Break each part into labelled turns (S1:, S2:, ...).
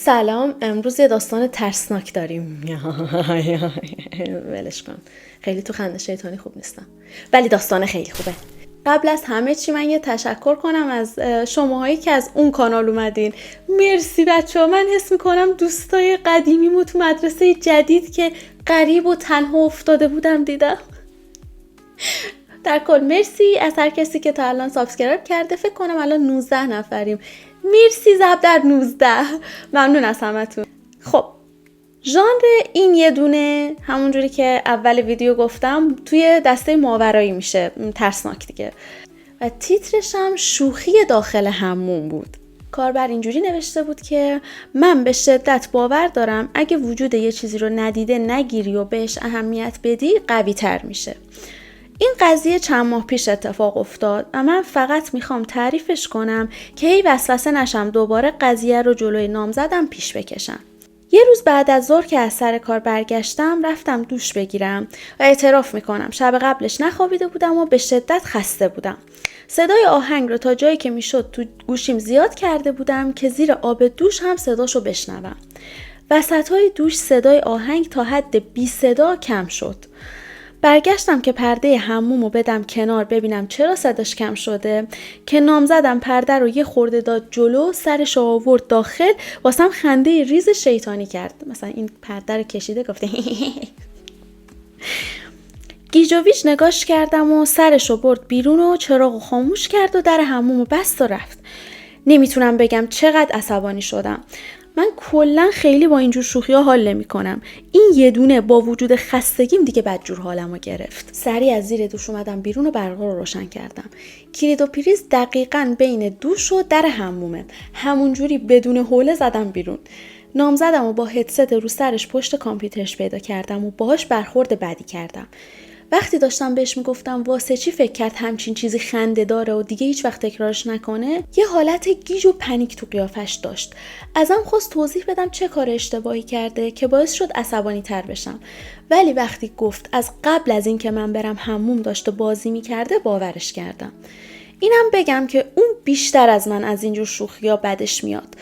S1: سلام، امروز یه داستان ترسناک داریم. ولش کن، خیلی تو خنده شیطانی خوب نیستم، ولی داستان خیلی خوبه. قبل از همه چی من یه تشکر کنم از شماهایی که از اون کانال اومدین. مرسی بچه‌ها. من حس میکنم دوستای قدیمیمو تو مدرسه جدید که غریب و تنها افتاده بودم دیدم. در کل مرسی از هر کسی که تا الان سابسکرایب کرده. فکر کنم الان 19 نفریم. مرسی ضرب در 19. ممنون از همتون. خب ژانر این یه دونه همونجوری که اول ویدیو گفتم توی دسته ماورایی میشه، ترسناک دیگه، و تیترش هم شوخی داخل حموم بود. کاربر اینجوری نوشته بود که من به شدت باور دارم اگه وجود یه چیزی رو ندیده نگیری و بهش اهمیت بدی قوی تر میشه. این قضیه چند ماه پیش اتفاق افتاد و من فقط میخوام تعریفش کنم که هی وسوسه نشم دوباره قضیه رو جلوی نامزدم پیش بکشم. یه روز بعد از ظهر که از سر کار برگشتم رفتم دوش بگیرم و اعتراف میکنم شب قبلش نخوابیده بودم و به شدت خسته بودم. صدای آهنگ رو تا جایی که میشد تو گوشیم زیاد کرده بودم که زیر آب دوش هم صداشو بشنوم. وسطای دوش صدای آهنگ تا حد بی صدا کم شد. برگشتم که پرده حمومو بدم کنار ببینم چرا صداش کم شده، که نامزدم پرده رو یه خورده داد جلو، سرش آورد داخل، واسم خنده ریز شیطانی کرد. مثلا این پرده رو کشیده گفته گیجویچ نگاش کردم و سرش رو برد بیرون و چراغو خاموش کرد و در حمومو بست و رفت. نمیتونم بگم چقدر عصبانی شدم. من کلا خیلی با اینجور شوخی‌ها حال نمی‌کنم. این یه دونه با وجود خستگیم دیگه بدجور حالمو گرفت. سریع از زیر دوش اومدم بیرون و برقا رو روشن کردم. کلید و پریز دقیقاً بین دوش و در حمومه. همونجوری بدون حوله زدم بیرون. نامزدم و با هدست رو سرش پشت کامپیوترش پیدا کردم و باهاش برخورد بدی کردم. وقتی داشتم بهش میگفتم واسه چی فکر کرد همچین چیزی خنده داره و دیگه هیچ وقت تکرارش نکنه، یه حالت گیج و پنیک تو قیافش داشت. ازم خواست توضیح بدم چه کار اشتباهی کرده که باعث شد عصبانی تر بشم. ولی وقتی گفت از قبل از این که من برم حموم داشته بازی میکرده باورش کردم. اینم بگم که اون بیشتر از من از اینجور شوخی‌ها بدش میاد.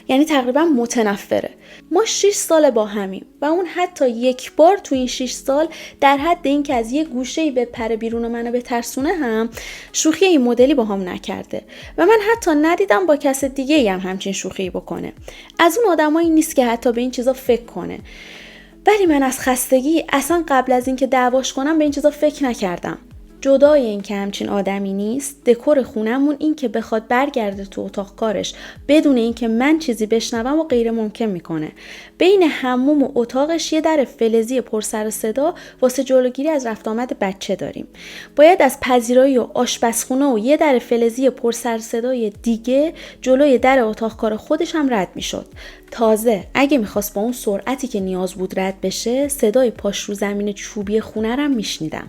S1: یعنی تقریبا متنفره. ما 6 سال با همیم و اون حتی یک بار تو این 6 سال در حد این که از یه گوشه‌ای به پر بیرون منو بترسونه هم شوخی این مدلی با هم نکرده و من حتی ندیدم با کس دیگه‌ای هم همچین شوخی بکنه. از اون آدمایی نیست که حتی به این چیزا فکر کنه. ولی من از خستگی اصلا قبل از این که دعواش کنم به این چیزا فکر نکردم. جدای این که همچین آدمی نیست، دکور خونمون این که بخواد برگرده تو اتاق کارش بدون این که من چیزی بشنوم و غیر ممکن میکنه. بین حموم و اتاقش یه در فلزی پر سر و صدا واسه جلوگیری از رفت آمد بچه داریم. باید از پذیرایی و آشپزخونه و یه در فلزی پر سر و صدای دیگه جلوی در اتاق کار خودش هم رد میشد. تازه اگه میخواست با اون سرعتی که نیاز بود رد بشه، صدای پاش رو زمین چوبی خونه رو میشنیدم.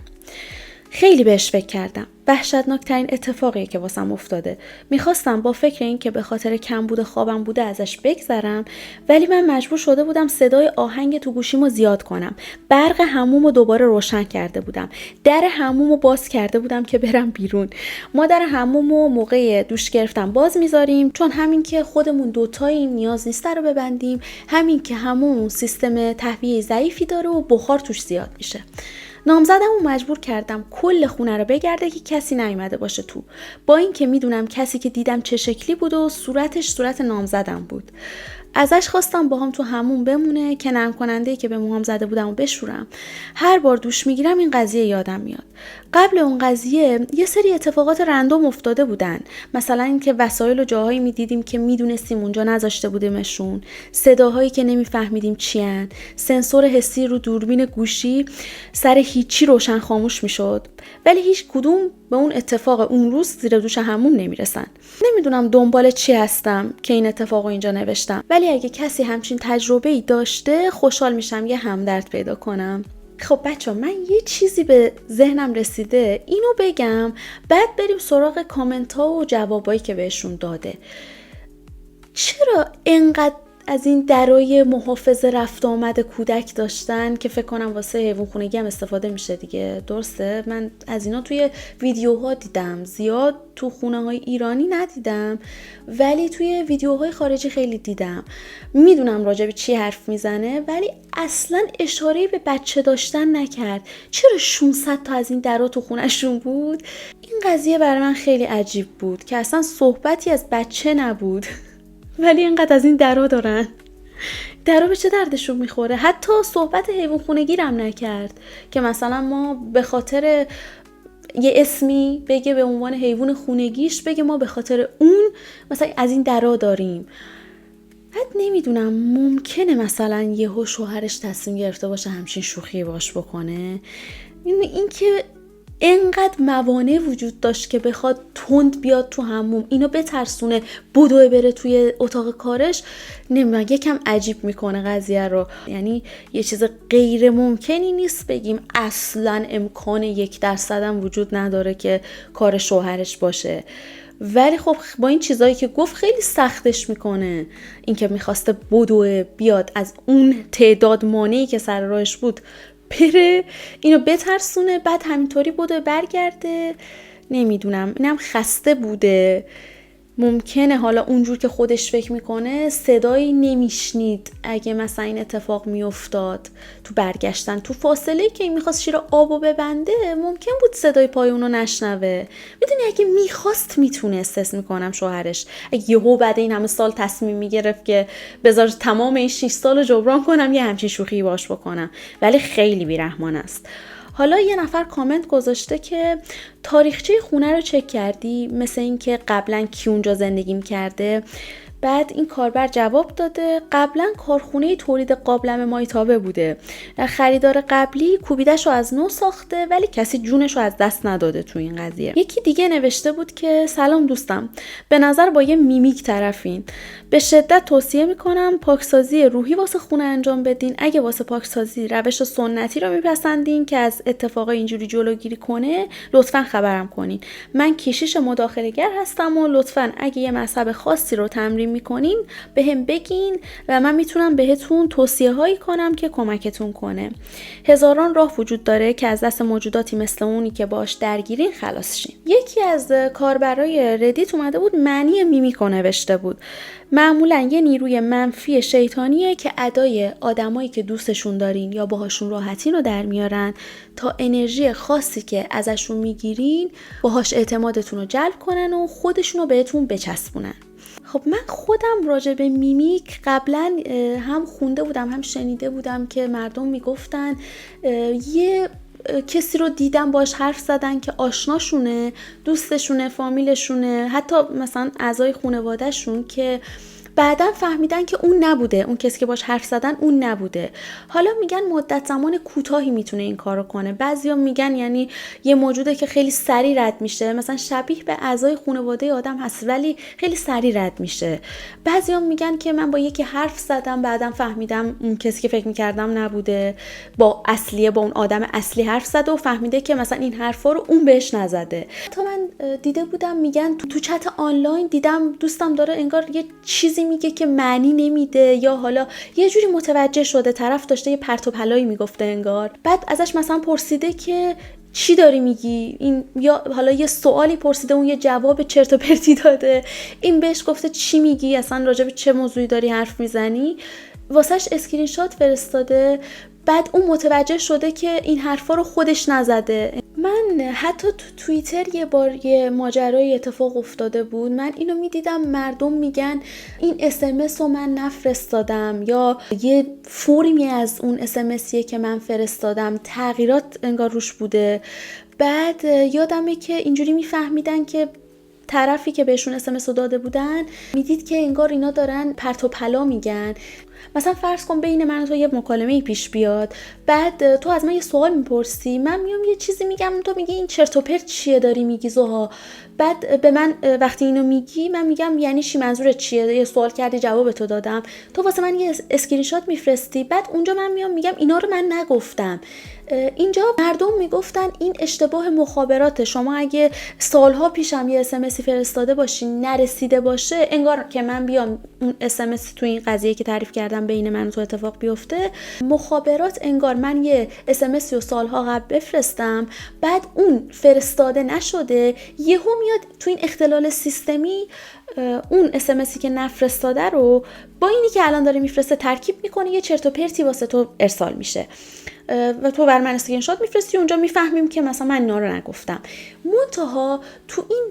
S1: خیلی بهش فکر کردم. وحشتناکترین اتفاقیه که واسم افتاده. میخواستم با فکر این که به خاطر کمبود خوابم بوده ازش بگذرم، ولی من مجبور شده بودم صدای آهنگ تو گوشیمو زیاد کنم. برق حمومو دوباره روشن کرده بودم. در حمومو باز کرده بودم که برم بیرون. ما در حمومو موقع دوش گرفتن باز میذاریم، چون همین که خودمون دوتاییم نیاز نیست رو ببندیم، همین که حموم سیستم تهویه ضعیفی داره و بخار توش زیاد میشه. نامزدمو مجبور کردم کل خونه رو بگرده که کسی نیومده باشه تو، با این که میدونم کسی که دیدم چه شکلی بود و صورتش صورت نامزدم بود. ازش خواستم با هم تو حموم بمونه که نرم کننده‌ای که به موهام زده بودم و بشورم. هر بار دوش میگیرم این قضیه یادم میاد. قبل اون قضیه یه سری اتفاقات رندوم افتاده بودن، مثلا اینکه وسایل و جاهایی میدیدیم که میدونستیم اونجا نذاشته بودیمشون، صداهایی که نمیفهمیدیم چی ان، سنسور حسی رو دوربین گوشی سر هیچی روشن خاموش میشد، ولی هیچ کدوم به اون اتفاق اون روز زیر دوش حموم نمیرسن. نمیدونم دنبال چی هستم که این اتفاقو اینجا نوشتم، ولی اگه کسی همچین تجربه‌ای داشته خوشحال میشم یه همدرد پیدا کنم. خب بچه‌ها، من یه چیزی به ذهنم رسیده، اینو بگم بعد بریم سراغ کامنت ها و جوابایی که بهشون داده. چرا انقدر از این درای محافظ رفت آمد کودک داشتن که فکر کنم واسه حیوان خونگی هم استفاده میشه دیگه، درسته؟ من از اینا توی ویدیوها دیدم، زیاد تو خونه های ایرانی ندیدم ولی توی ویدیوهای خارجی خیلی دیدم. میدونم راجع به چی حرف میزنه ولی اصلا اشاره به بچه داشتن نکرد. چرا 600 تا از این درا تو خونهشون بود؟ این قضیه برای من خیلی عجیب بود که اصلا صحبتی از بچه نبود ولی اینقدر از این درا دارن. درا به چه دردشون میخوره؟ حتی صحبت حیوان خونگی رم نکرد که مثلا ما به خاطر یه اسمی بگه به عنوان حیوان خونگیش بگه ما به خاطر اون مثلا از این درا داریم. بعد نمیدونم ممکنه مثلا یهو شوهرش تصمیم گرفته باشه همچین شوخی باش بکنه. این که انقدر موانع وجود داشت که بخواد تند بیاد تو حموم، اینو بترسونه بدوه بره توی اتاق کارش، نمیدونم یکم عجیب میکنه قضیه رو. یعنی یه چیز غیر ممکنی نیست بگیم اصلا امکان 1% هم وجود نداره که کار شوهرش باشه، ولی خب با این چیزایی که گفت خیلی سختش میکنه. این که میخواسته بدوه بیاد از اون تعداد مانعی که سر راهش بود بره، اینو بترسونه، بعد همینطوری بوده برگرده. نمیدونم، اینم خسته بوده. ممکنه حالا اونجور که خودش فکر میکنه صدایی نمیشنید اگه مثلا این اتفاق میافتاد تو برگشتن، تو فاصله که این میخواست شیر آبو ببنده ممکن بود صدای پای اونو نشنوه. میدونی اگه میخواست میتونست، حس میکنم شوهرش اگه یهو بعد این همه سال تصمیم میگرفت که بذار تمام این 6 سال رو جبران کنم یه همچین شوخی باش بکنم، ولی خیلی بیرحمانه است. حالا یه نفر کامنت گذاشته که تاریخچه خونه رو چک کردی؟ مثل این که قبلا کی اونجا زندگی می‌کرده؟ بعد این کاربر جواب داده قبلا کارخونه تولید قابلمه مایتابه بوده، خریدار قبلی کوبیدش رو از نو ساخته ولی کسی جونش رو از دست نداده تو این قضیه. یکی دیگه نوشته بود که سلام دوستم، به نظر با یه میمیک طرفین، به شدت توصیه میکنم پاکسازی روحی واسه خونه انجام بدین. اگه واسه پاکسازی روش سنتی رو میپسندین که از اتفاقای اینجوری جلوگیری کنه لطفاً خبرم کنین. من کشیش مداخله‌گر هستم و لطفاً اگه یه مذهب خاصی رو تمرین میکنین بهم بگین و من میتونم بهتون توصیه هایی کنم که کمکتون کنه. هزاران راه وجود داره که از دست موجوداتی مثل اونی که باش درگیرین خلاص شین. یکی از کاربرای ردیت اومده بود معنی میمیکو نوشته بود. معمولا یه نیروی منفی شیطانیه که ادای آدمایی که دوستشون دارین یا باهاشون راحتین رو در میارن تا انرژی خاصی که ازشون میگیرین باهاش اعتمادتون رو جلب کنن و خودشون رو بهتون بچسبونن. خب من خودم راجع به میمیک قبلا هم خونده بودم هم شنیده بودم که مردم میگفتن یه کسی رو دیدن باش حرف زدن که آشناشونه، دوستشونه، فامیلشونه، حتی مثلا اعضای خانواده‌شون، که بعداً فهمیدن که اون نبوده، اون کسی که باش حرف زدن اون نبوده. حالا میگن مدت زمان کوتاهی میتونه این کارو کنه. بعضیا میگن یعنی یه موجوده که خیلی سریع رد میشه، مثلا شبیه به اعضای خانواده آدم هست ولی خیلی سریع رد میشه. بعضیا میگن که من با یکی حرف زدم بعداً فهمیدم اون کسی که فکر میکردم نبوده، با اون آدم اصلی حرف زده و فهمیده که مثلا این حرفا رو اون بهش نزده. تا من دیده بودم میگن تو چت آنلاین دیدم دوستم داره انگار یه چیزی میگه که معنی نمیده یا حالا یه جوری متوجه شده، طرف داشته یه پرت و پلایی میگفته انگار. بعد ازش مثلا پرسیده که چی داری میگی؟ این یا حالا یه سوالی پرسیده، اون یه جواب چرت و پرتی داده، این بهش گفته چی میگی؟ اصلا راجع به چه موضوعی داری حرف میزنی؟ واسش اسکرین شات فرستاده. بعد اون متوجه شده که این حرفا رو خودش نزده. من حتی تو توییتر یه بار یه ماجرای اتفاق افتاده بود، من اینو میدیدم مردم میگن این اسمس رو من نفرستادم یا یه فرمی از اون اسمسیه که من فرستادم تغییرات انگار روش بوده. بعد یادمه که اینجوری میفهمیدن که طرفی که بهشون اسمس رو داده بودن میدید که انگار اینا دارن پرت و پلا میگن. مثلا فرض کن بین من و تو یه مکالمه پیش بیاد، بعد تو از من یه سوال میپرسی، من میام یه چیزی میگم، تو میگی این چرت و پرت چیه داری میگی زها. بعد به من وقتی اینو میگی من میگم یعنی چی، منظورت چیه، یه سوال کردی جواب تو دادم، تو واسه من یه اسکرین شات میفرستی، بعد اونجا من میام میگم اینا رو من نگفتم. اینجا مردم میگفتن این اشتباه مخابرات شما، اگه سالها پیشم یه اسمسی فرستاده باشین نرسیده باشه، انگار که من بیام اون اسمسی تو این قضیه که تعریف کردم بین من و تو اتفاق بیفته، مخابرات انگار من یه اسمسی رو سالها قبل بفرستم، بعد اون فرستاده نشده، یهو میاد تو این اختلال سیستمی اون اسمسی که نفرستاده رو با اینی که الان داره میفرسته ترکیب میکنه، یه چرت و پرتی واسه تو ارسال میشه و تو بر من اسکرین شات میفرستی، اونجا میفهمیم که مثلا من اینا رو نگفتم. منتها تو این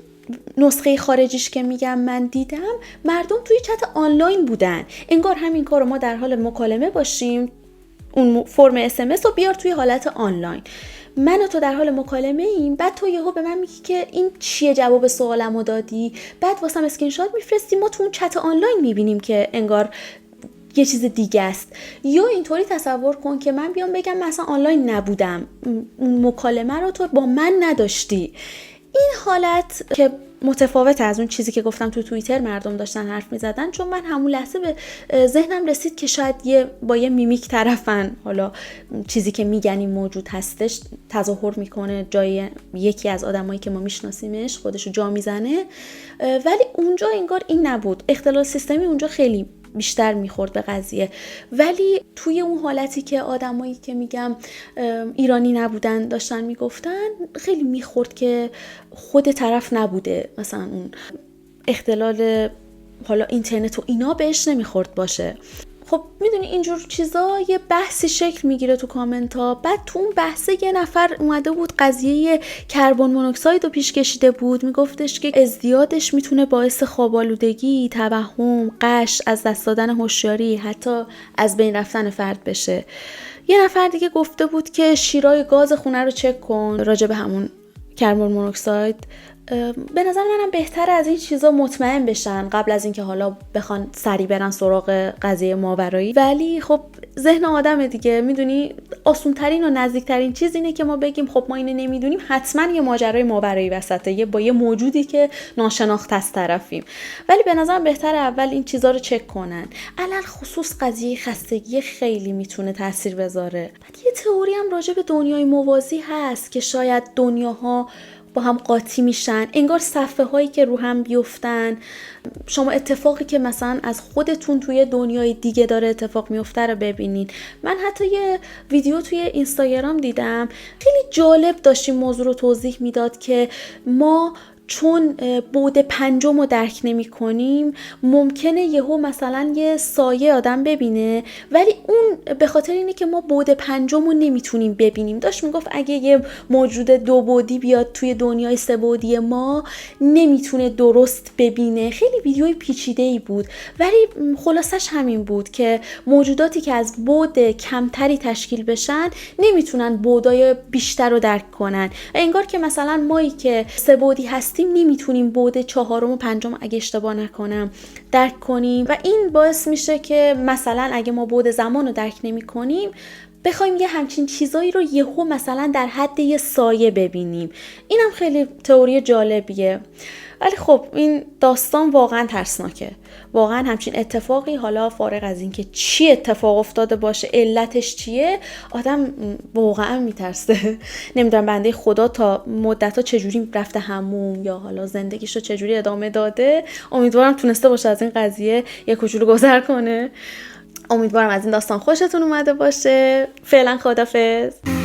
S1: نسخه خارجیش که میگم من دیدم، مردم توی چت آنلاین بودن، انگار همین کار رو ما در حال مکالمه باشیم، اون فرم اسمس رو بیار توی حالت آنلاین، من و تو در حال مکالمه ایم، بعد تو یهو به من میگی که این چیه جواب سوالمو دادی، بعد واسم اسکرین شات میفرستی، ما تو اون چت آنلاین میبینیم که انگار یه چیز دیگه است. یا اینطوری تصور کن که من بیام بگم مثلا آنلاین نبودم، اون مکالمه رو تو با من نداشتی. این حالت که متفاوت از اون چیزی که گفتم تو توییتر مردم داشتن حرف میزدن، چون من همون لحظه به ذهنم رسید که شاید با یه میمیک طرفن، حالا چیزی که میگنی موجود هستش، تظاهر میکنه جای یکی از آدمایی که ما میشناسیمش، خودشو جا میزنه، ولی اونجا انگار این نبود، اختلال سیستمی اونجا خیلی بیشتر میخورد به قضیه. ولی توی اون حالتی که آدمایی که میگم ایرانی نبودن داشتن میگفتن، خیلی میخورد که خود طرف نبوده، مثلا اون اختلال حالا اینترنت و اینا بهش نمیخورد باشه. خب میدونی اینجور چیزا یه بحثی شکل میگیره تو کامنت ها، بعد تو اون بحثه یه نفر اومده بود قضیه کربن مونوکساید رو پیش کشیده بود، میگفتش که ازدیادش میتونه باعث خواب‌آلودگی، توهم، غش، از دست دادن هوشیاری، حتی از بین رفتن فرد بشه. یه نفر دیگه گفته بود که شیرای گاز خونه رو چک کن راجع به همون کربن مونوکساید. به نظر منم بهتره از این چیزا مطمئن بشن قبل از اینکه حالا بخوان سری برن سراغ قضیه ماورایی. ولی خب ذهن آدمه دیگه، میدونی آسون ترین و نزدیک ترین چیز اینه که ما بگیم خب ما اینو نمیدونیم، حتما یه ماجرای ماورایی وسطه، با یه موجودی که ناشناخته از طرفیم. ولی به نظرم بهتره اول این چیزا رو چک کنن، علل خصوص قضیه خستگی خیلی میتونه تاثیر بذاره. بعد یه تئوری هم راجع به دنیای موازی هست که شاید دنیاها با هم قاطی میشن، انگار صفحه هایی که رو هم بیفتن، شما اتفاقی که مثلا از خودتون توی دنیای دیگه داره اتفاق میفته رو ببینین. من حتی یه ویدیو توی اینستاگرام دیدم خیلی جالب داشت این موضوع رو توضیح میداد که ما چون بعد پنجم رو درک نمی کنیم، ممکنه یهو مثلا یه سایه آدم ببینه، ولی اون به خاطر اینه که ما بعد پنجم رو نمیتونیم ببینیم. داشت میگفت اگه یه موجود دو بعدی بیاد توی دنیای سه بعدی ما، نمیتونه درست ببینه. خیلی ویدیوی پیچیده‌ای بود، ولی خلاصش همین بود که موجوداتی که از بعد کمتری تشکیل بشن نمیتونن بعدای بیشتر رو درک کنن. انگار که مثلا مایی که سه بعدی هستیم نمیتونیم بعد چهارم و پنجم اگه اشتباه نکنم درک کنیم، و این باعث میشه که مثلا اگه ما بعد زمان رو درک نمی کنیم، بخوایم یه همچین چیزایی رو یهو مثلا در حد یه سایه ببینیم. اینم خیلی تئوری جالبیه. ولی خب این داستان واقعا ترسناکه، واقعا همچین اتفاقی، حالا فارغ از این که چی اتفاق افتاده باشه، علتش چیه، آدم واقعا میترسه. نمیدونم بنده خدا تا مدت‌ها چجوری رفته حموم یا حالا زندگیشو چجوری ادامه داده. امیدوارم تونسته باشه از این قضیه یه کوچولو گذر کنه. امیدوارم از این داستان خوشتون اومده باشه. فعلا خدافظ.